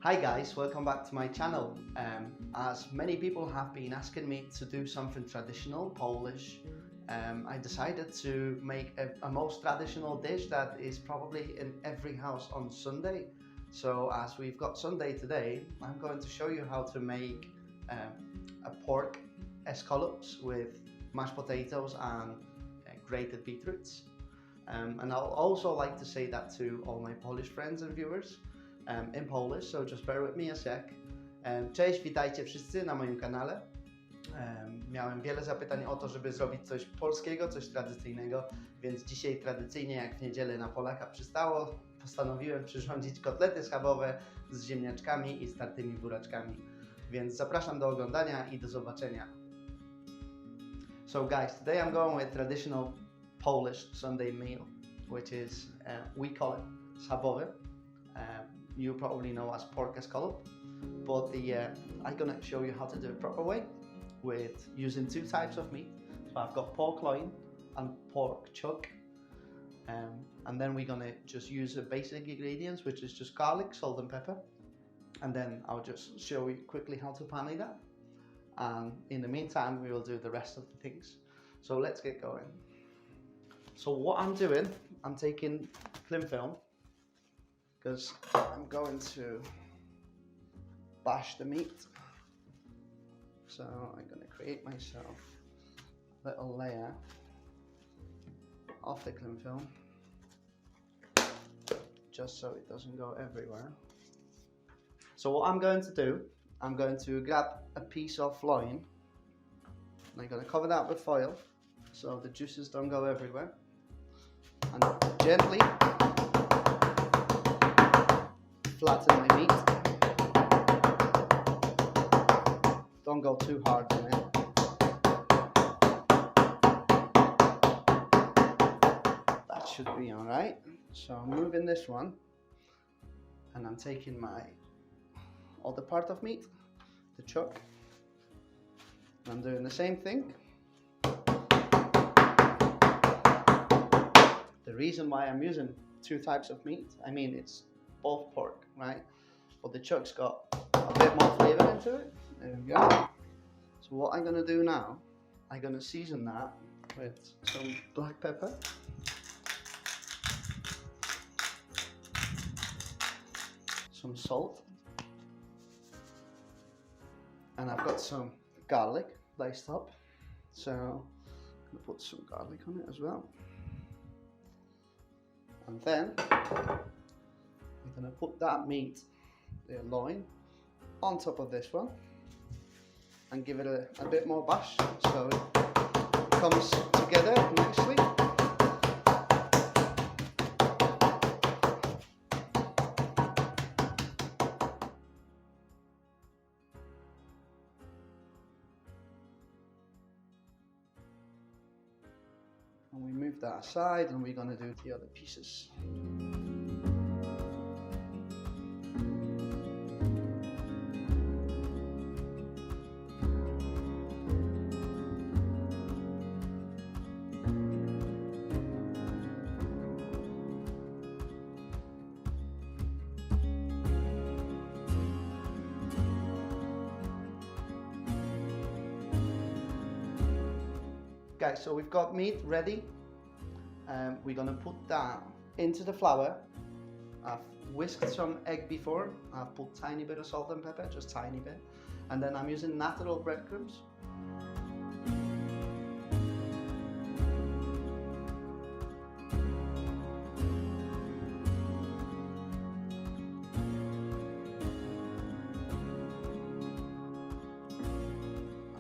Hi guys, welcome back to my channel. As many people have been asking me to do something traditional Polish, I decided to make a most traditional dish that is probably in every house on Sunday. So as we've got Sunday today, I'm going to show you how to make a pork escallops with mashed potatoes and grated beetroots. And I'll also like to say that to all my Polish friends and viewers in Polish, so just bear with me a sec. Cześć, witajcie wszyscy na moim kanale. Miałem wiele zapytań o to, żeby zrobić coś polskiego, coś tradycyjnego, więc dzisiaj tradycyjnie, jak w niedzielę na Polaka przystało, postanowiłem przyrządzić kotlety schabowe z ziemniaczkami i startymi buraczkami. Więc zapraszam do oglądania i do zobaczenia. So guys, today I'm going with traditional Polish Sunday meal, which is, we call it schabowy. You probably know as pork escallop, but I'm gonna show you how to do it proper way with using two types of meat. So I've got pork loin and pork chuck, and then we're gonna just use the basic ingredients, which is just garlic, salt and pepper, and then I'll just show you quickly how to pan that, and in the meantime we will do the rest of the things. So let's get going. So what I'm doing, I'm taking cling film, because I'm going to bash the meat. So I'm going to create myself a little layer of the cling film, just so it doesn't go everywhere. So what I'm going to do, I'm going to grab a piece of loin, and I'm going to cover that with foil so the juices don't go everywhere, and gently flatten my meat. Don't go too hard on it. That should be alright. So I'm moving this one, and I'm taking my other part of meat, the chuck. I'm doing the same thing. The reason why I'm using two types of meat, I mean it's both pork, right? But the chuck's got a bit more flavor into it. There we go. So what I'm gonna do now, I'm gonna season that with some black pepper, some salt, and I've got some garlic diced up. So I'm gonna put some garlic on it as well. And then I'm going to put that meat, the loin, on top of this one and give it a bit more bash so it comes together nicely. And we move that aside, and we're going to do the other pieces. Guys, so we've got meat ready. We're gonna put that into the flour. I've whisked some egg before. I've put tiny bit of salt and pepper, just tiny bit. And then I'm using natural breadcrumbs.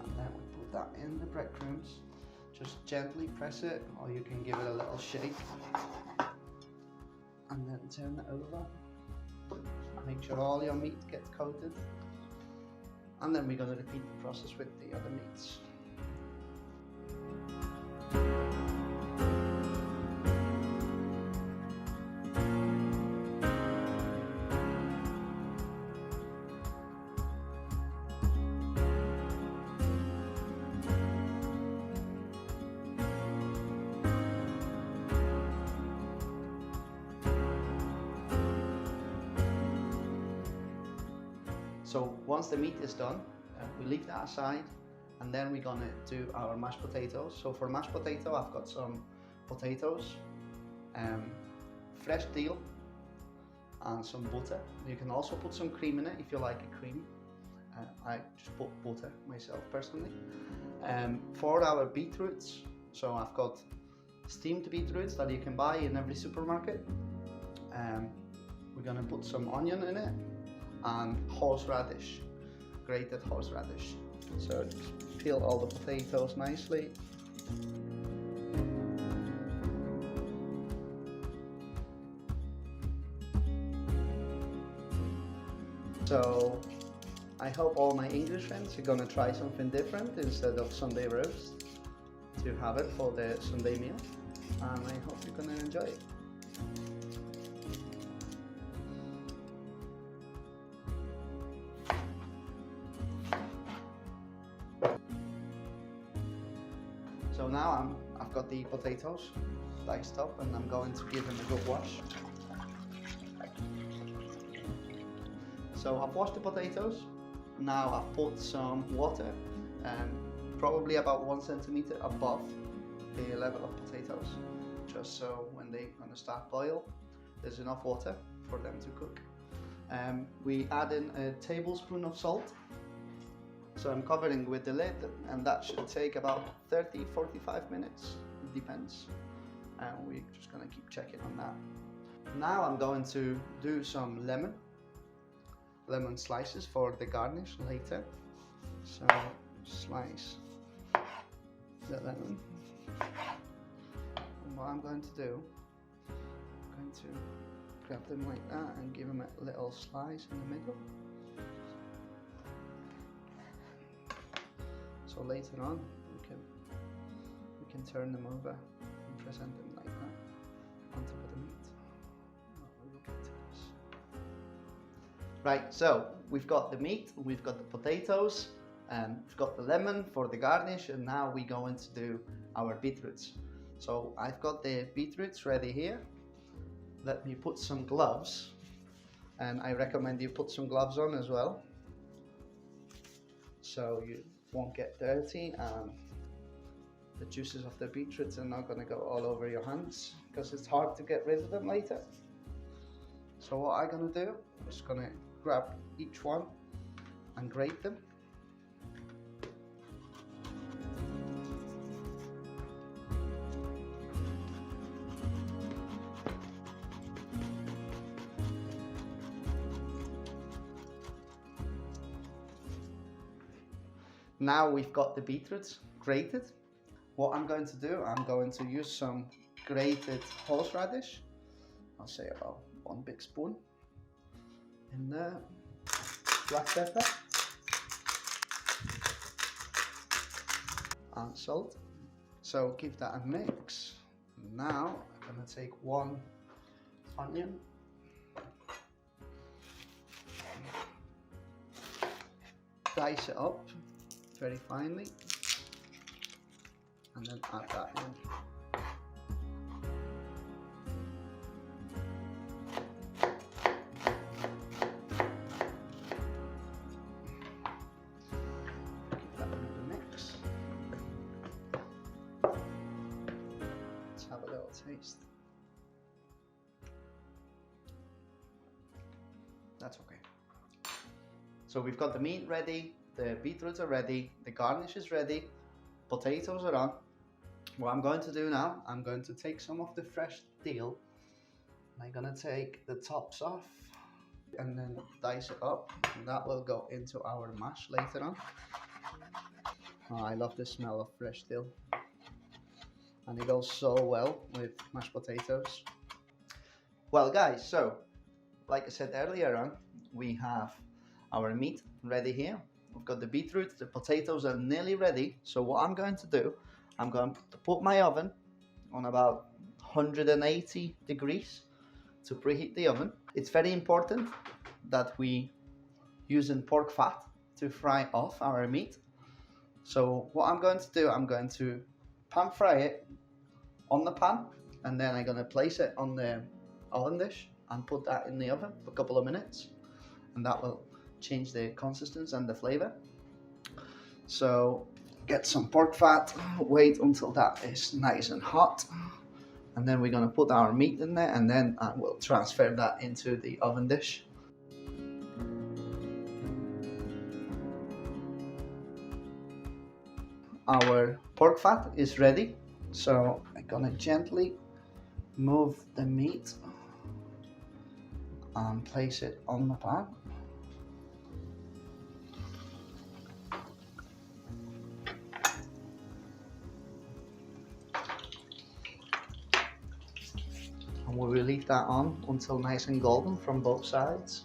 And then we put that in the breadcrumbs. Just gently press it, or you can give it a little shake, and then turn it over. Make sure all your meat gets coated, and then we're going to repeat the process with the other meats. So once the meat is done, we leave that aside, and then we're gonna do our mashed potatoes. So for mashed potato, I've got some potatoes, fresh dill, and some butter. You can also put some cream in it if you like it creamy. I just put butter myself personally. For our beetroots, so I've got steamed beetroots that you can buy in every supermarket. We're gonna put some onion in it and horseradish, grated horseradish. So just peel all the potatoes nicely. So I hope all my English friends are gonna try something different instead of Sunday roast to have it for the Sunday meal, and I hope you're gonna enjoy it. So now I've got the potatoes diced up, and I'm going to give them a good wash. So I've washed the potatoes. Now I've put some water, probably about 1 centimeter above the level of potatoes, just so when they're gonna start boil, there's enough water for them to cook. We add in a tablespoon of salt. So I'm covering with the lid, and that should take about 30-45 minutes, it depends. And we're just gonna keep checking on that. Now I'm going to do some lemon slices for the garnish later. So slice the lemon. And what I'm going to do, I'm going to grab them like that and give them a little slice in the middle. So later on we can turn them over and present them like that on top of the meat. Right, so we've got the meat, we've got the potatoes, and we've got the lemon for the garnish, and now we're going to do our beetroots. So I've got the beetroots ready here. Let me put some gloves, and I recommend you put some gloves on as well, so you won't get dirty and the juices of the beetroots are not going to go all over your hands, because it's hard to get rid of them later. So what I'm going to do, I'm just going to grab each one and grate them. Now we've got the beetroots grated. What I'm going to do, I'm going to use some grated horseradish. I'll say about 1 big spoon in there, black pepper and salt. So give that a mix. Now I'm going to take 1 onion, dice it up very finely, and then add that in. Have a little taste. That's okay. So we've got the meat ready, the beetroots are ready, the garnish is ready, potatoes are on. What I'm going to do now, I'm going to take some of the fresh dill, and I'm going to take the tops off and then dice it up, and that will go into our mash later on. Oh, I love the smell of fresh dill, and it goes so well with mashed potatoes. Well guys, so like I said earlier on, we have our meat ready here. We've got the beetroot, the potatoes are nearly ready. So what I'm going to do, I'm going to put my oven on about 180 degrees to preheat the oven. It's very important that we using pork fat to fry off our meat. So what I'm going to do, I'm going to pan fry it on the pan, and then I'm going to place it on the oven dish and put that in the oven for a couple of minutes, and that will change the consistency and the flavor. So get some pork fat, wait until that is nice and hot, and then we're going to put our meat in there, and then I will transfer that into the oven dish. Our pork fat is ready, so I'm going to gently move the meat and place it on the pan. And we will leave that on until nice and golden from both sides.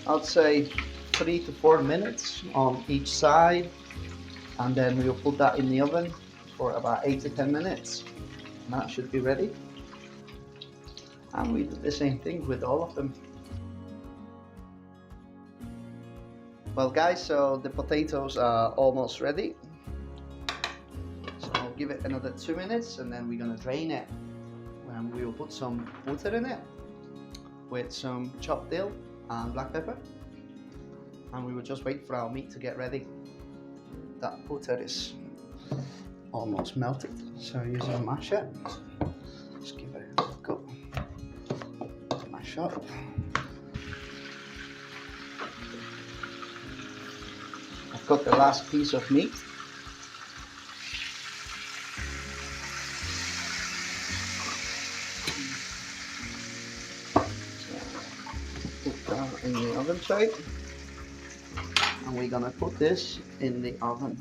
I'd say 3 to 4 minutes on each side, and then we'll put that in the oven for about 8 to 10 minutes. And that should be ready. And we do the same thing with all of them. Well guys, so the potatoes are almost ready. So I'll give it another 2 minutes, and then we're gonna drain it. And we will put some butter in it with some chopped dill and black pepper. And we will just wait for our meat to get ready. That butter is almost melted, so using a masher, just give it a go. Mash up. I've got the last piece of meat. So, put that in the oven tray. And we're gonna put this in the oven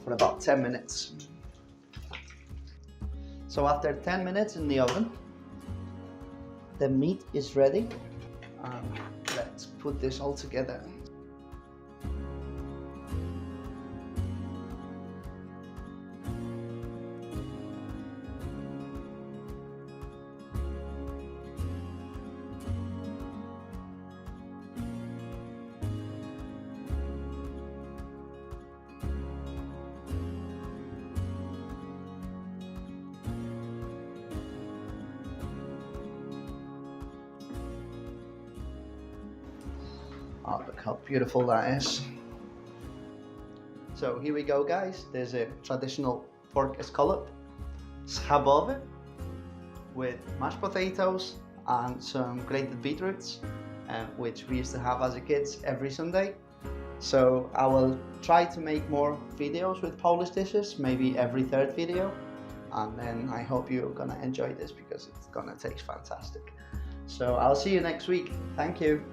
for about 10 minutes. So after 10 minutes in the oven, the meat is ready. Let's put this all together. Oh, look how beautiful that is. So here we go guys, there's a traditional pork scallop, schabowy, with mashed potatoes and some grated beetroots, which we used to have as a kids every Sunday. So I will try to make more videos with Polish dishes, maybe every third video, and then I hope you're gonna enjoy this because it's gonna taste fantastic. So I'll see you next week. Thank you.